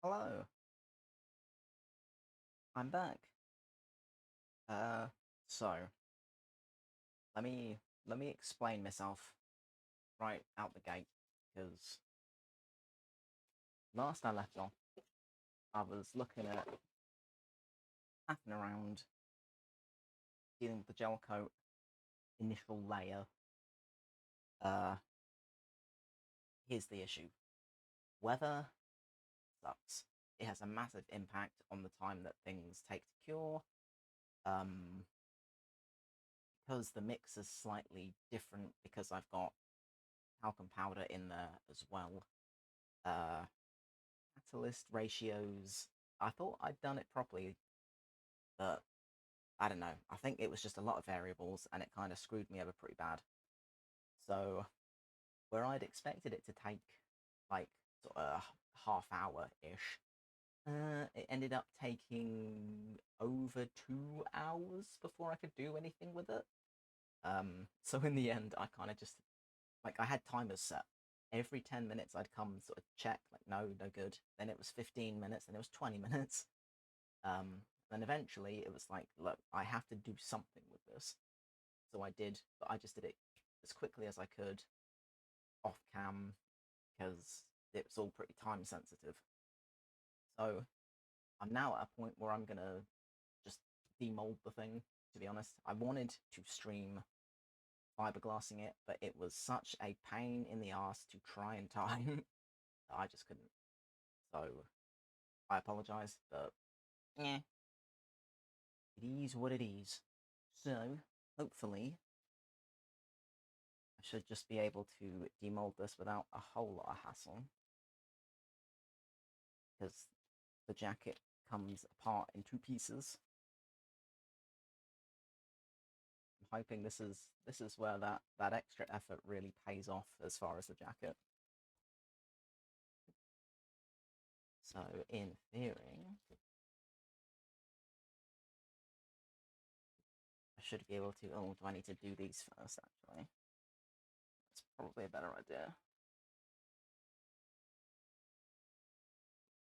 Hello, I'm back. Uh, so let me explain myself right out the gate because last I left off, I was looking at tapping around, dealing with the gel coat initial layer. Uh, Here's the issue: weather sucks. It has a massive impact on the time that things take to cure. Um, because the mix is slightly different because I've got talcum powder in there as well. Uh, Catalyst ratios. I thought I'd done it properly, but I don't know. I think it was just a lot of variables and it kind of screwed me over pretty bad. So, where I'd expected it to take like sort of half hour ish, it ended up taking over 2 hours before I could do anything with it. So in the end, I kind of just like I had timers set. Every 10 minutes, I'd come sort of check, like, no, no good. Then it was 15 minutes, then it was 20 minutes. Then eventually it was like, look, I have to do something with this. So I did, but I just did it as quickly as I could off cam because it was all pretty time sensitive. So I'm now at a point where I'm gonna just demold the thing, to be honest. I wanted to stream fiberglassing it, but it was such a pain in the ass to try and time that I just couldn't. So I apologize, but yeah, it is what it is. So hopefully I should just be able to demold this without a whole lot of hassle, because the jacket comes apart in two pieces. I'm hoping this is where that extra effort really pays off as far as the jacket. So in theory, I should be able to. Oh, do I need to do these first? Actually, that's probably a better idea.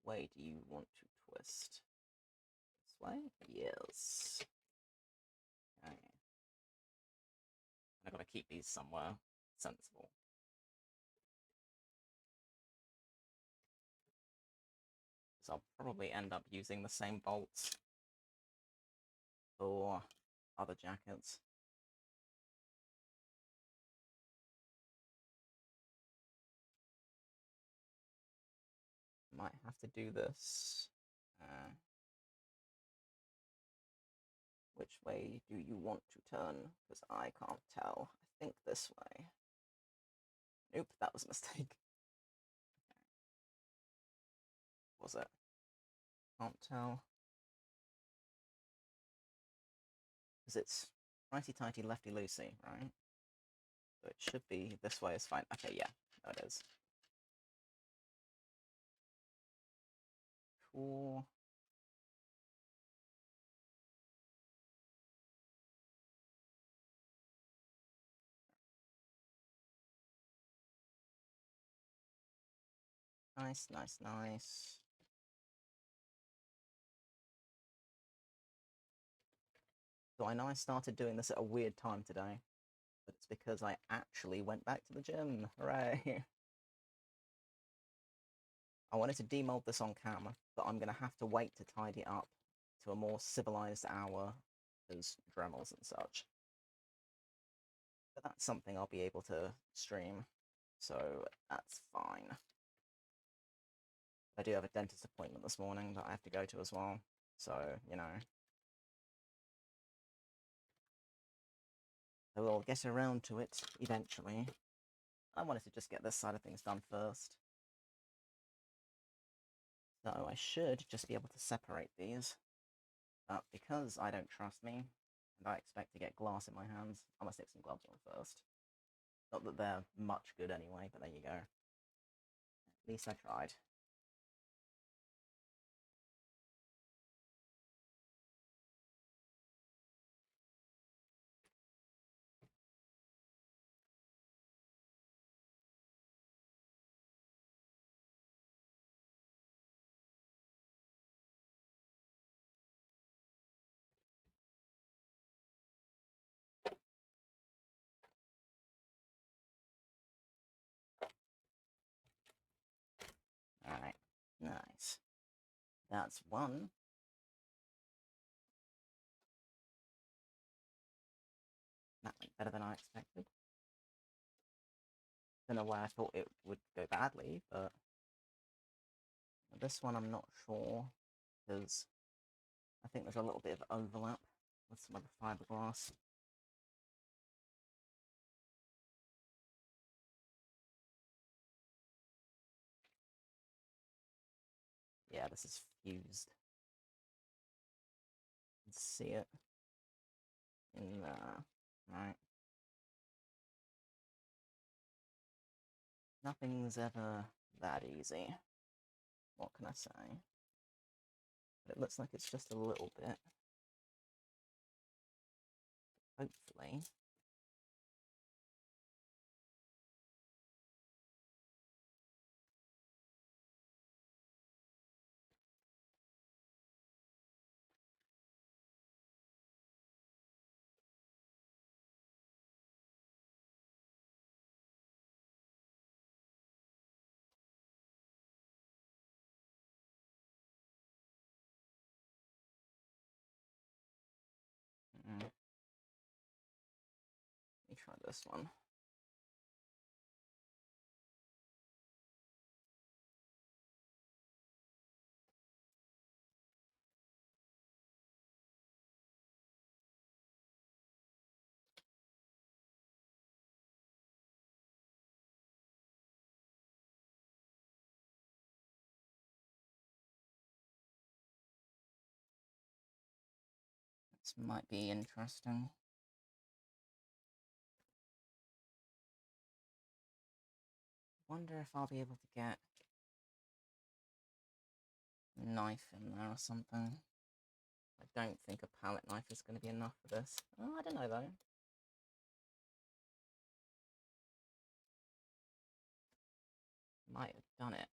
Way do you want to twist? This way? Yes. Okay. I've got to keep these somewhere sensible. So I'll probably end up using the same bolts for other jackets. Might have to do this. Which way do you want to turn? Because I can't tell. I think this way. Nope, that was a mistake. Was it? Can't tell. Because it's righty-tighty, lefty-loosey, right? So it should be this way is fine. Okay, yeah, no, it is. Cool. Nice, nice, nice. So I know I started doing this at a weird time today, but it's because I actually went back to the gym. Hooray! I wanted to demold this on camera, but I'm going to have to wait to tidy it up to a more civilized hour as Dremels and such. But that's something I'll be able to stream, so that's fine. I do have a dentist appointment this morning that I have to go to as well, so, you know. I will get around to it eventually. I wanted to just get this side of things done first. So I should just be able to separate these. But because I don't trust me, and I expect to get glass in my hands, I'm gonna stick some gloves on first. Not that they're much good anyway, but there you go. At least I tried. Nice. That's one. That went better than I expected. Don't know why I thought it would go badly, but this one I'm not sure, because I think there's a little bit of overlap with some of the fiberglass. Yeah, this is fused. You can see it in there, right? Nothing's ever that easy. What can I say? But it looks like it's just a little bit. Hopefully. Let me try this one. This might be interesting. Wonder if I'll be able to get a knife in there or something. I don't think a palette knife is going to be enough for this. Oh, I don't know though. Might have done it.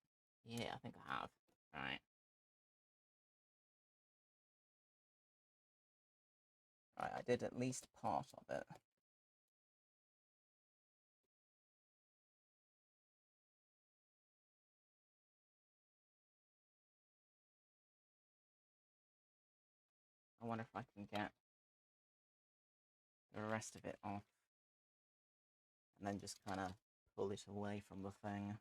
Yeah, I think I have. Alright. Right, I did at least part of it. I wonder if I can get the rest of it off and then just kind of pull it away from the thing.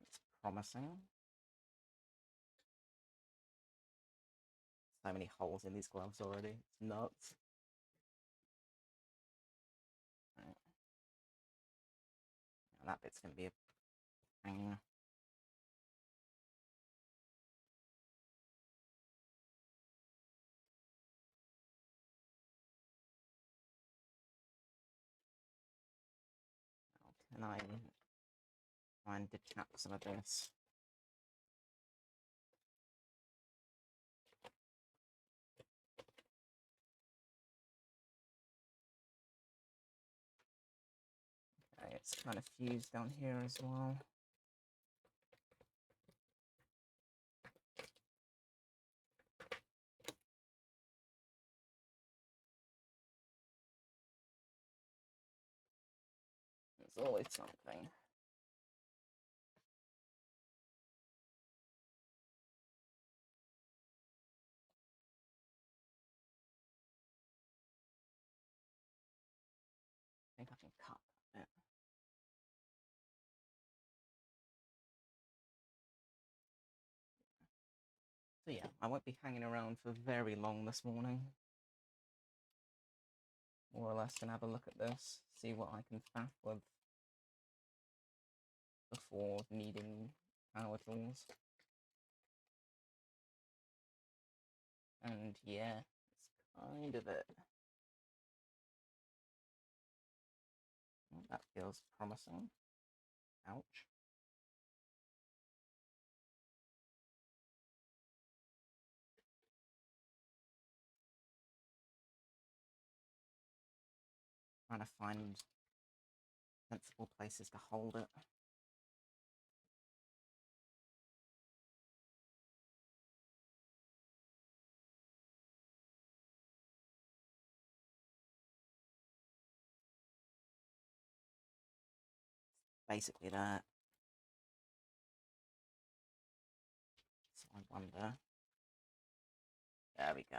It's promising. So many holes in these gloves already. It's nuts. Right. Now that bit's going to be a pain. How can I try and detach some of this? Okay, it's kind of fused down here as well. There's always something. I think I can cut that bit. So yeah, I won't be hanging around for very long this morning. More or less gonna have a look at this, see what I can faff with before needing power tools. And yeah, it's kind of it. Well, that feels promising. Ouch. Trying to find sensible places to hold it. basically that. So I wonder. There we go.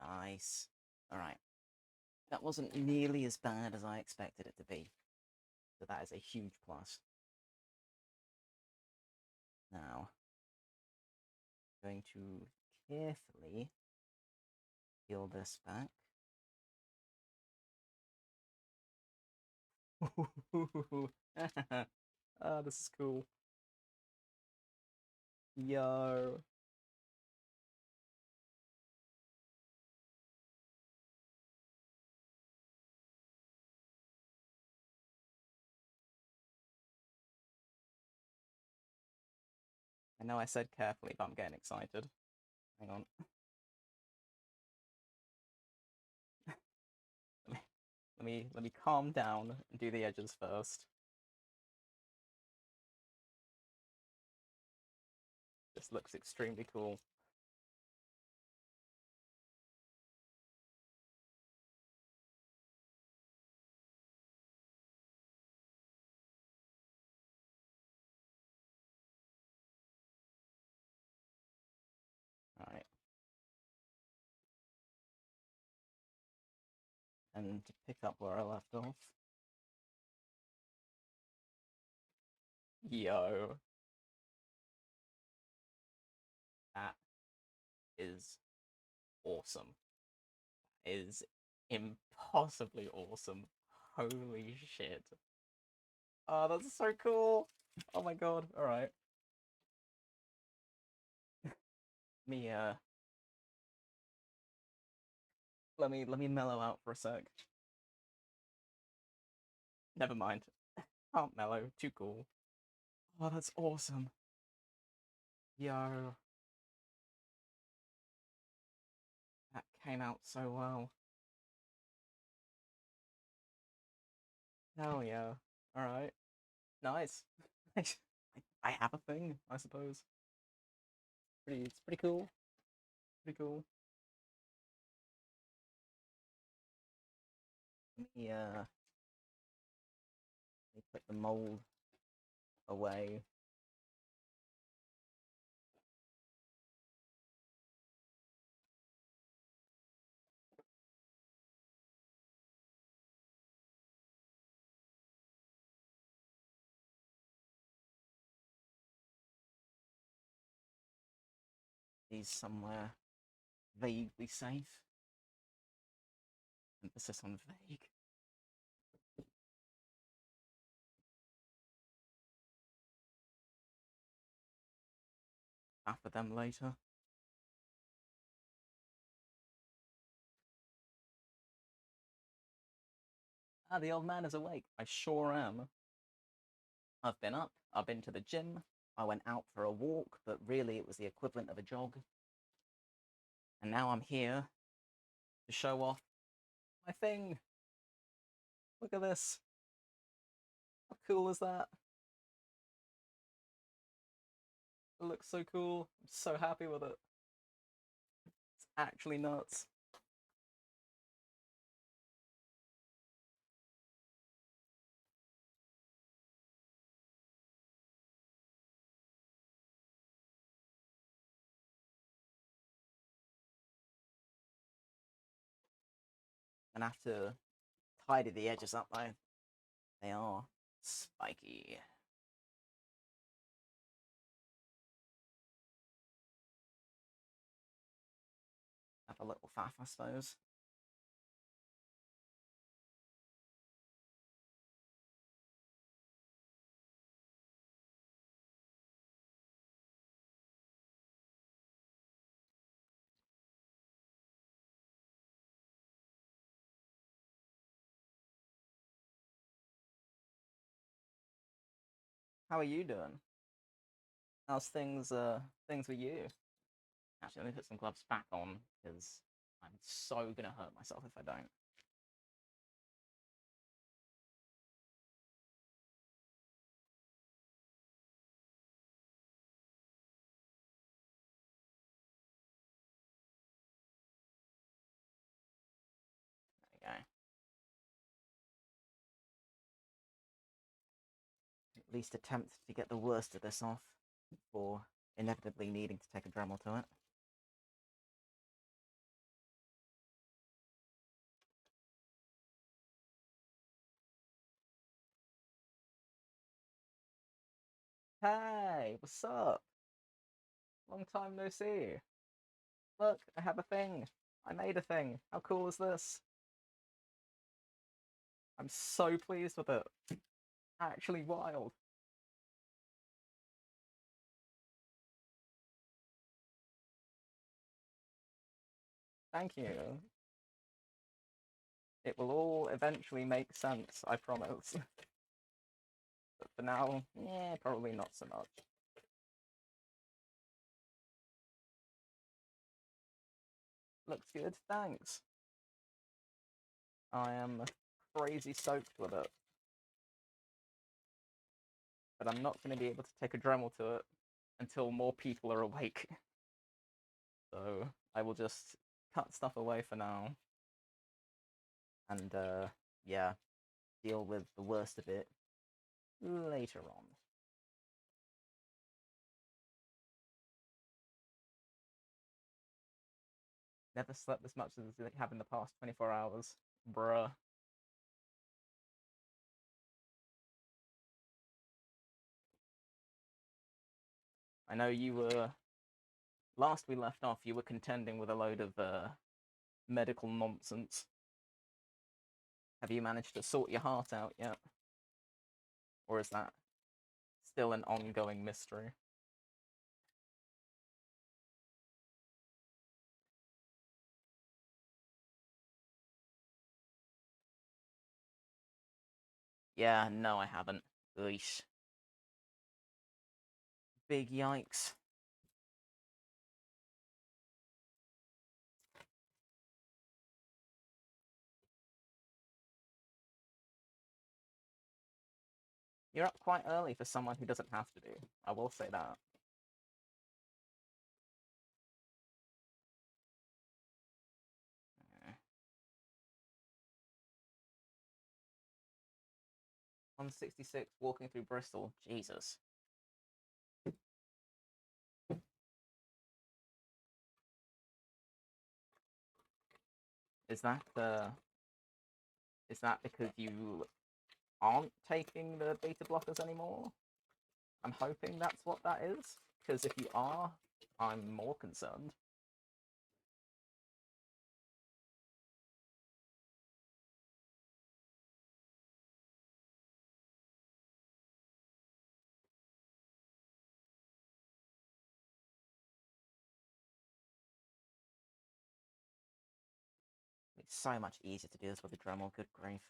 Nice. Alright. That wasn't nearly as bad as I expected it to be. So that is a huge plus. Now, I'm going to carefully peel this back. Oh, this is cool. Yo. I know I said carefully, but I'm getting excited. Hang on. let me calm down and do the edges first. This looks extremely cool. Alright. And to pick up where I left off. Yo. That is awesome. That is impossibly awesome. Holy shit. Oh, that's so cool. Oh my god. Alright. Me let me mellow out for a sec. Never mind. Can't mellow. Too cool. Oh, that's awesome. Yo. That came out so well. Hell yeah. Alright. Nice. I have a thing, I suppose. It's pretty cool. Pretty cool. Let me put the mold away. These somewhere vaguely safe. Emphasis on vague. Half of them later. Ah, the old man is awake. I sure am. I've been up. I've been to the gym. I went out for a walk, but really it was the equivalent of a jog. And now I'm here to show off my thing. Look at this. How cool is that? It looks so cool. I'm so happy with it. It's actually nuts. And I have to tidy the edges up though. They are spiky. Have a little faff, I suppose. How are you doing? How's things with you? Actually, let me put some gloves back on because I'm so gonna hurt myself if I don't. There we go. least attempt to get the worst of this off before inevitably needing to take a Dremel to it. Hey, what's up? Long time no see. Look, I have a thing. I made a thing. How cool is this? I'm so pleased with it. Actually wild. Thank you. It will all eventually make sense, I promise. But for now, yeah, probably not so much. Looks good, thanks. I am crazy stoked with it. But I'm not going to be able to take a Dremel to it until more people are awake. So I will just cut stuff away for now. And yeah, deal with the worst of it later on. Never slept as much as I have in the past 24 hours. Bruh. I know you were... Last we left off, you were contending with a load of medical nonsense. Have you managed to sort your heart out yet? Or is that still an ongoing mystery? Yeah, no, I haven't. Eesh. Big yikes. You're up quite early for someone who doesn't have to do. I will say that. Yeah. 166 walking through Bristol. Jesus. Is that is that because you aren't taking the beta blockers anymore? I'm hoping that's what that is. Because if you are, I'm more concerned. It's so much easier to do this with a Dremel, good grief.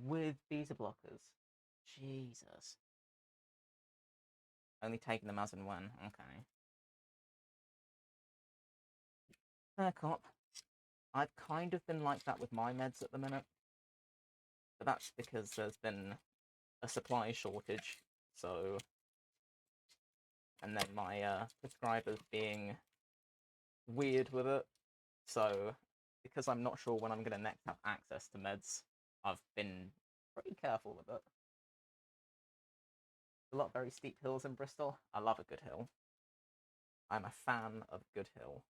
With beta blockers. Jesus. Only taking them as and when. Okay. Fair cop. I've kind of been like that with my meds at the minute. But that's because there's been a supply shortage. So... And then my prescriber's being weird with it. So, because I'm not sure when I'm going to next have access to meds, I've been pretty careful with it. A lot of very steep hills in Bristol. I love a good hill. I'm a fan of a good hill.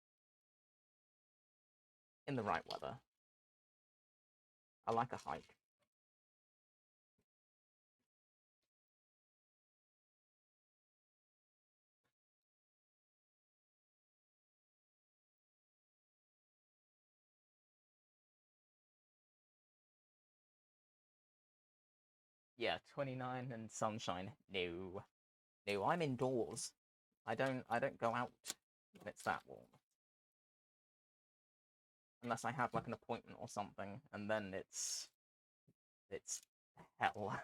In the right weather. I like a hike. Yeah, 29 and sunshine. No. No, I'm indoors. I don't go out when it's that warm. Unless I have like an appointment or something, and then it's It's hell.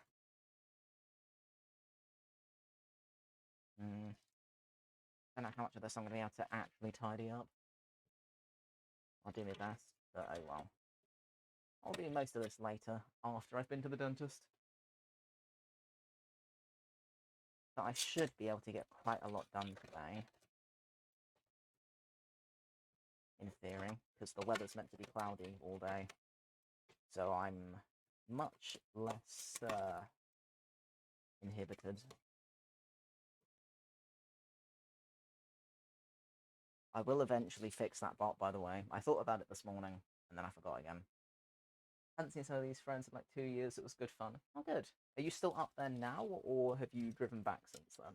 Don't know how much of this I'm going to be able to actually tidy up. I'll do my best, but oh well. I'll do most of this later, after I've been to the dentist. But I should be able to get quite a lot done today. In theory, because the weather's meant to be cloudy all day. So I'm much less inhibited. I will eventually fix that bot, by the way. I thought about it this morning, and then I forgot again. I haven't seen some of these friends in like 2 years. It was good fun. Oh, good. Are you still up there now, or have you driven back since then?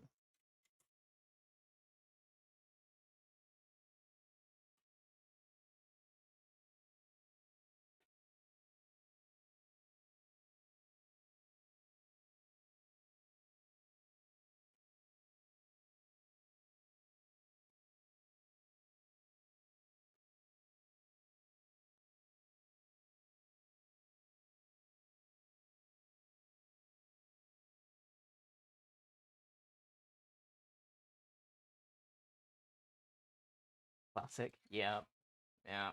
Classic. Yeah. Yeah.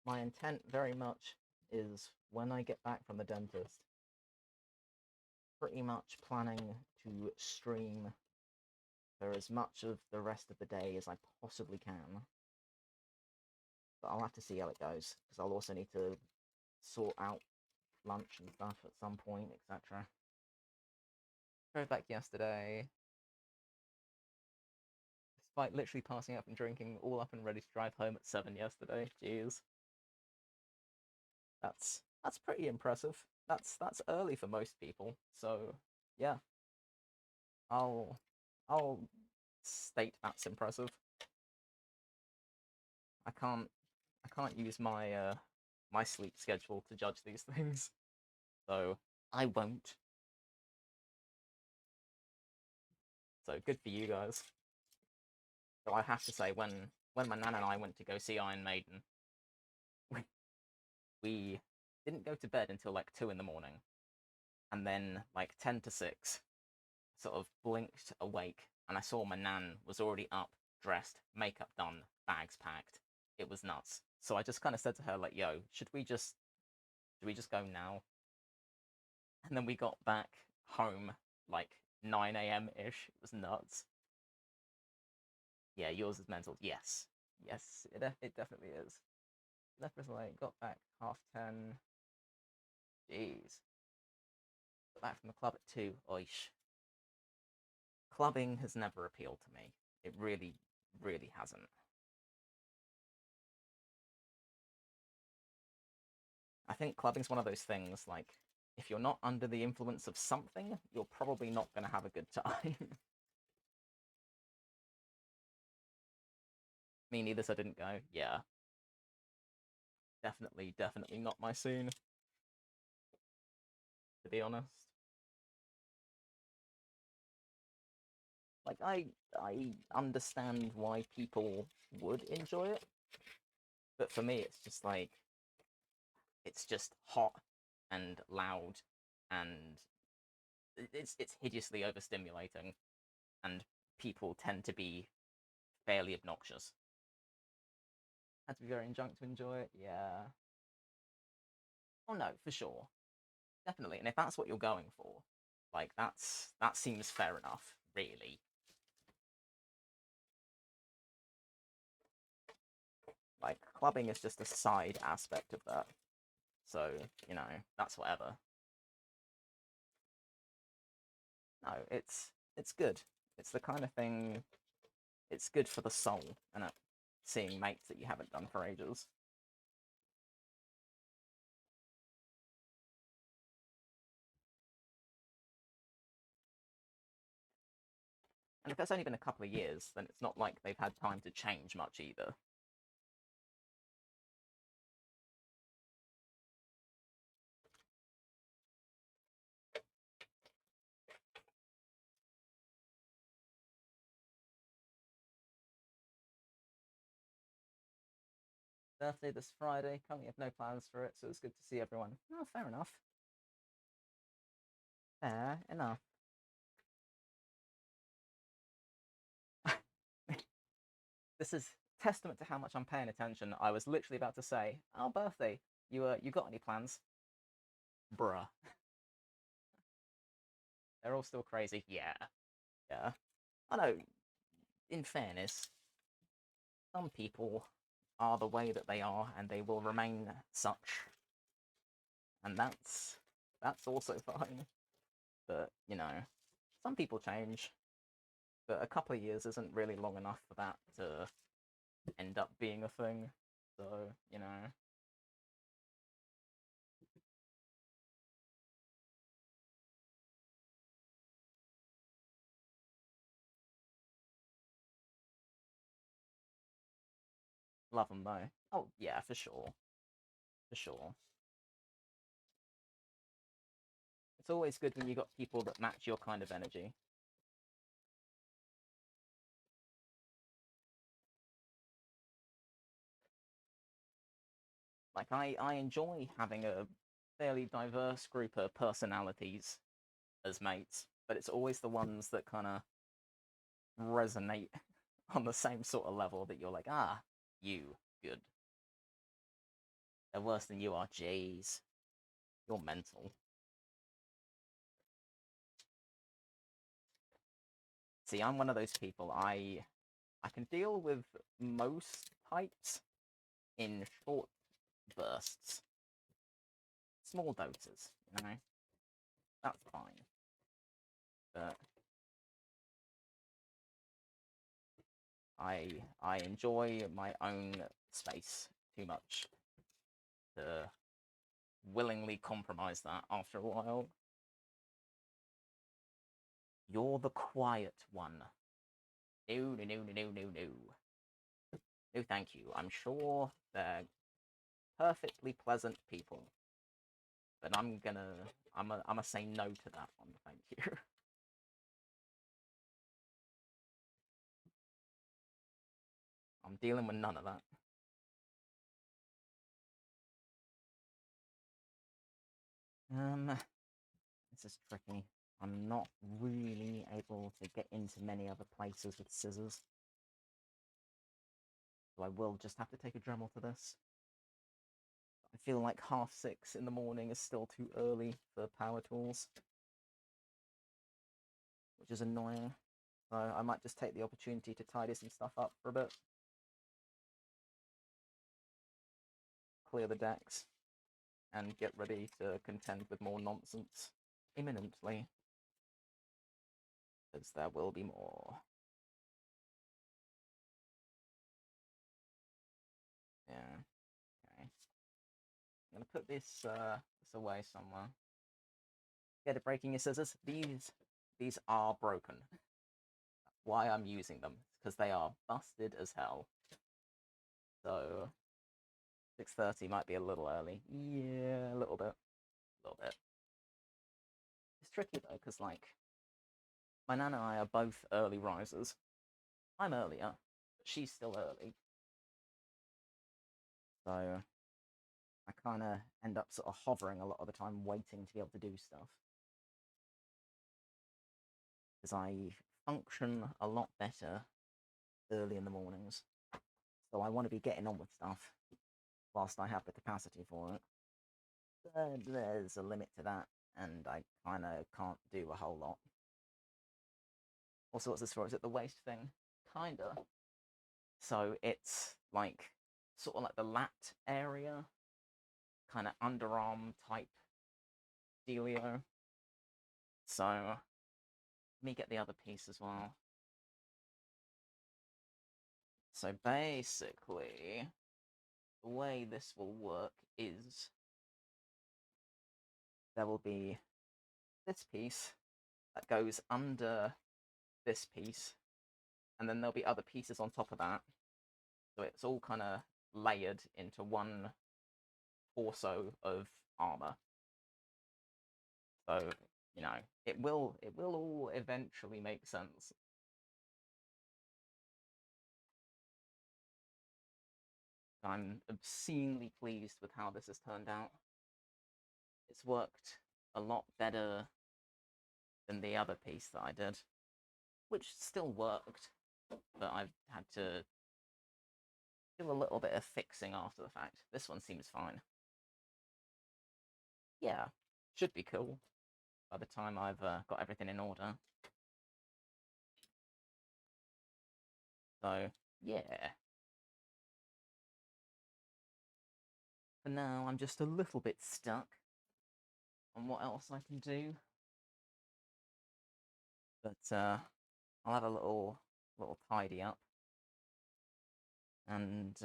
My intent very much is when I get back from the dentist, pretty much planning to stream for as much of the rest of the day as I possibly can. But I'll have to see how it goes, because I'll also need to sort out lunch and stuff at some point, etc. Drove back yesterday, despite literally passing up and drinking, all up and ready to drive home at 7 yesterday. Jeez. That's pretty impressive. That's early for most people, so yeah. I'll state that's impressive. I can't use my sleep schedule to judge these things, so I won't. So good for you guys. So I have to say, when my nan and I went to go see Iron Maiden, we didn't go to bed until like 2 in the morning, and then like 10 to 6, sort of blinked awake, and I saw my nan was already up, dressed, makeup done, bags packed. It was nuts. So I just kind of said to her like, "Yo, should we just go now?" And then we got back home like 9 a.m. ish. It was nuts. Yeah, yours is mental. Yes, yes, it definitely is. Left us late, got back 10:30. Jeez, got back from the club at 2. Oish. Clubbing has never appealed to me. It really, really hasn't. I think clubbing's one of those things like, if you're not under the influence of something, you're probably not going to have a good time. Me neither, so I didn't go. Yeah, definitely not my scene, to be honest. Like, I understand why people would enjoy it, but for me, it's just like, it's just hot and loud, and it's hideously overstimulating, and people tend to be fairly obnoxious. Had to be very drunk to enjoy it. Yeah. Oh no, for sure, definitely. And if that's what you're going for, like that seems fair enough, really. Like, clubbing is just a side aspect of that, so that's whatever. No, it's good. It's the kind of thing. It's good for the soul, and seeing mates that you haven't done for ages. And if that's only been a couple of years, then it's not like they've had time to change much either. Birthday this Friday. Currently have no plans for it, so it's good to see everyone. Oh, fair enough. Fair enough. This is testament to how much I'm paying attention. I was literally about to say, "Oh, birthday. You got any plans?" Bruh. They're all still crazy. Yeah, yeah. I know. In fairness, some people are the way that they are, and they will remain such, and that's also fine. But some people change. But a couple of years isn't really long enough for that to end up being a thing. So love them though. Oh yeah, for sure, for sure. It's always good when you got people that match your kind of energy. Like I enjoy having a fairly diverse group of personalities as mates, but it's always the ones that kind of resonate on the same sort of level that you're like, ah, you good. They're worse than you are. Jeez, you're mental. See, I'm one of those people. I can deal with most types in short bursts, small doses. That's fine. But I enjoy my own space too much to willingly compromise that after a while. You're the quiet one. No, no, no, no, no, no, no. No, thank you. I'm sure they're perfectly pleasant people, but I'm gonna say no to that one. Thank you. I'm dealing with none of that. This is tricky. I'm not really able to get into many other places with scissors, so I will just have to take a Dremel to this. I feel like 6:30 in the morning is still too early for power tools, which is annoying. So I might just take the opportunity to tidy some stuff up for a bit, clear the decks, and get ready to contend with more nonsense imminently, because there will be more. Yeah. Okay. I'm gonna put this away somewhere. Get it breaking your scissors. These are broken. Why I'm using them? Because they are busted as hell. So 6:30 might be a little early. Yeah, a little bit. A little bit. It's tricky though, because like my nan and I are both early risers. I'm earlier, but she's still early. So I kind of end up sort of hovering a lot of the time, waiting to be able to do stuff. Because I function a lot better early in the mornings. So I want to be getting on with stuff whilst I have the capacity for it. But there's a limit to that, and I kind of can't do a whole lot. Also, what's this for? Is it the waist thing? Kinda. So it's like sort of like the lat area, kind of underarm type dealio. So let me get the other piece as well. So basically, the way this will work is there will be this piece that goes under this piece, and then there'll be other pieces on top of that. So it's all kind of layered into one torso of armor. So it will all eventually make sense. I'm obscenely pleased with how this has turned out. It's worked a lot better than the other piece that I did, which still worked, but I've had to do a little bit of fixing after the fact. This one seems fine. Yeah, should be cool by the time I've got everything in order. So, yeah. For now, I'm just a little bit stuck on what else I can do. But I'll have a little tidy up and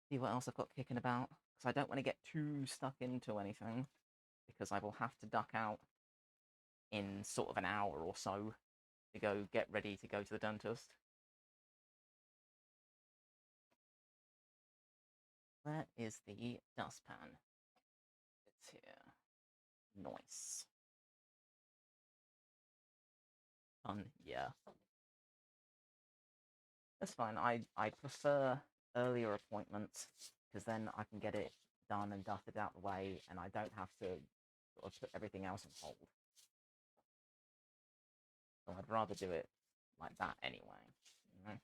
see what else I've got kicking about. Because I don't want to get too stuck into anything, because I will have to duck out in sort of an hour or so to go get ready to go to the dentist. Where is the dustpan? It's here. Nice. Fun, yeah. That's fine. I prefer earlier appointments, because then I can get it done and dusted out the way, and I don't have to sort of put everything else on hold. So I'd rather do it like that anyway. You know?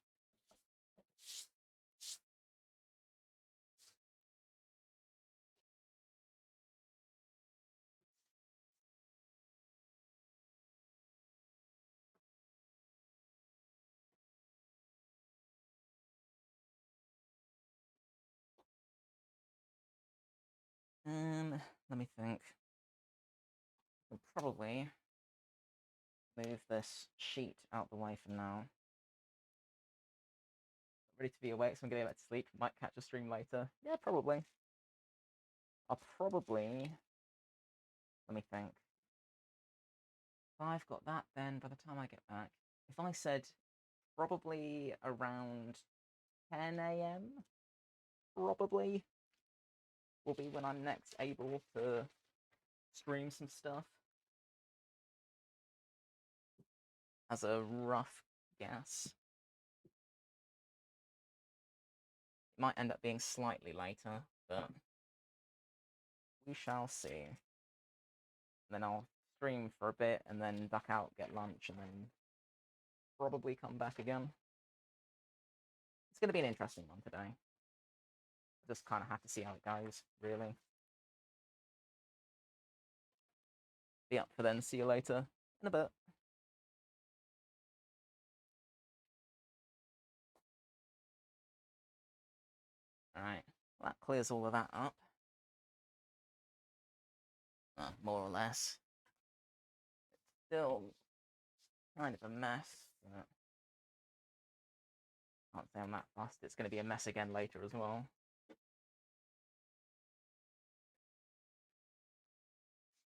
Let me think. I'll probably move this sheet out the way for now. Ready to be awake, so I'm gonna go back to sleep. Might catch a stream later. Yeah, probably. I'll probably, let me think. If I've got that, then by the time I get back, if I said probably around 10 a.m., probably will be when I'm next able to stream some stuff. As a rough guess. It might end up being slightly later, but we shall see. Then I'll stream for a bit, and then duck out, get lunch, and then probably come back again. It's going to be an interesting one today. Just kind of have to see how it goes, really. Be up for then. See you later in a bit. Alright, well, that clears all of that up. More or less. It's still kind of a mess, but I can't say I'm that fussed. It's going to be a mess again later as well.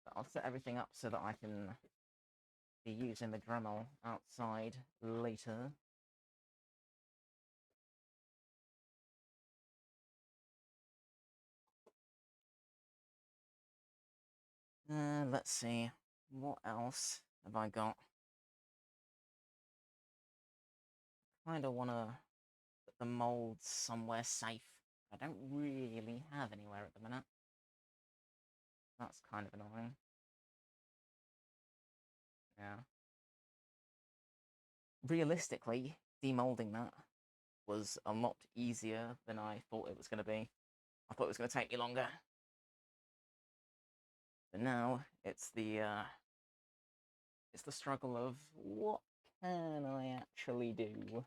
But I'll set everything up so that I can be using the Dremel outside later. Let's see. What else have I got? Kind of want to put the molds somewhere safe. I don't really have anywhere at the minute. That's kind of annoying. Yeah. Realistically, de-moulding that was a lot easier than I thought it was going to be. I thought it was going to take me longer. But now it's the struggle of what can I actually do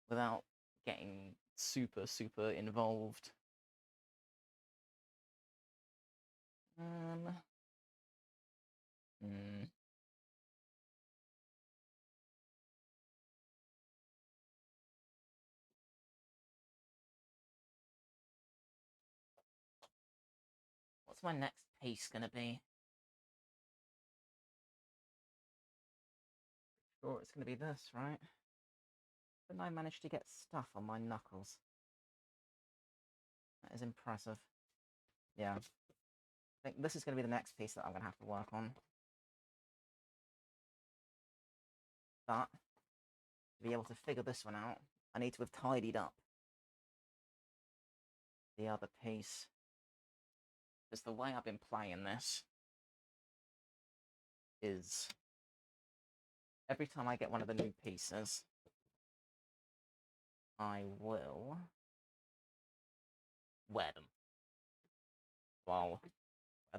without getting super involved. What's my next piece gonna be? Sure, it's gonna be this, right? Didn't I manage to get stuff on my knuckles? That is impressive. Yeah. I think this is gonna be the next piece that I'm gonna have to work on. But to be able to figure this one out, I need to have tidied up the other piece. Because the way I've been playing this is every time I get one of the new pieces, I will wear them. Well,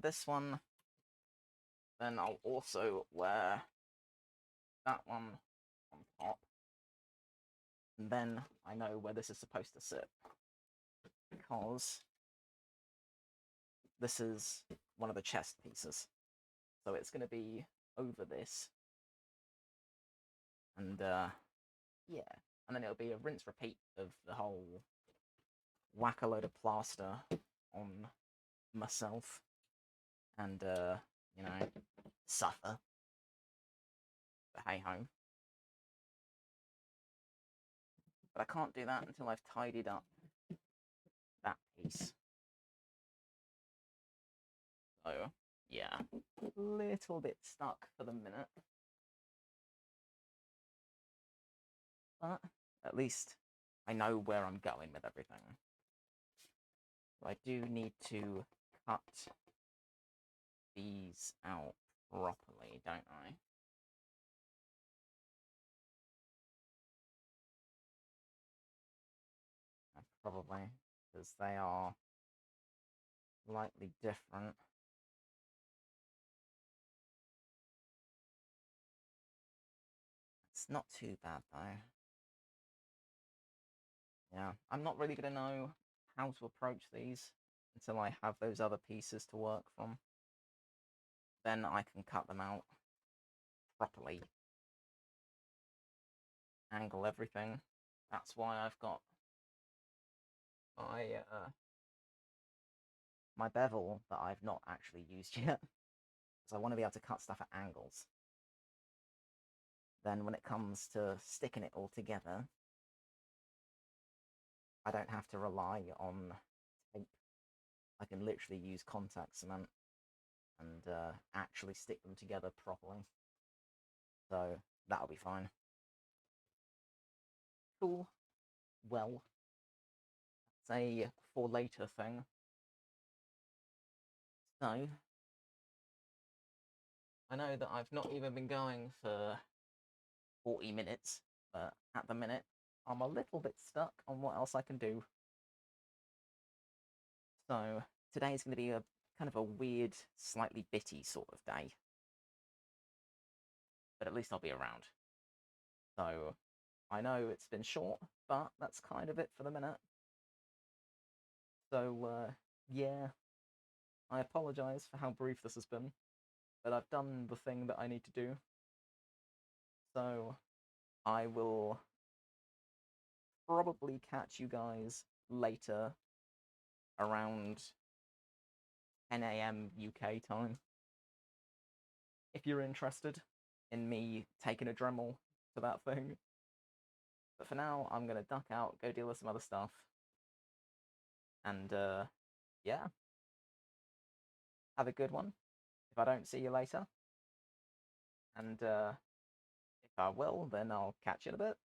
this one, then I'll also wear that one on top. And then I know where this is supposed to sit. Because this is one of the chest pieces. So it's going to be over this. And, yeah. And then it'll be a rinse repeat of the whole whack a load of plaster on myself. And, you know, suffer. But hey ho. But I can't do that until I've tidied up that piece. So, yeah, a little bit stuck for the minute. But at least I know where I'm going with everything. I do need to cut these out properly, don't I? Probably, because they are slightly different. It's not too bad, though. Yeah, I'm not really going to know how to approach these until I have those other pieces to work from. Then I can cut them out properly. Angle everything. That's why I've got my bevel that I've not actually used yet. Because I want to be able to cut stuff at angles. Then when it comes to sticking it all together, I don't have to rely on tape. I can literally use contact cement and actually stick them together properly. So that'll be fine. Cool. Well, that's a for later thing. So, I know that I've not even been going for 40 minutes, but at the minute, I'm a little bit stuck on what else I can do. So, today is going to be a kind of a weird, slightly bitty sort of day. But at least I'll be around. So, I know it's been short, but that's kind of it for the minute. So, yeah, I apologise for how brief this has been, but I've done the thing that I need to do. So, I will probably catch you guys later around 10 a.m. UK time. If you're interested in me taking a Dremel to that thing. But for now, I'm going to duck out, go deal with some other stuff. And, yeah. Have a good one, if I don't see you later. And, if I will, then I'll catch you in a bit.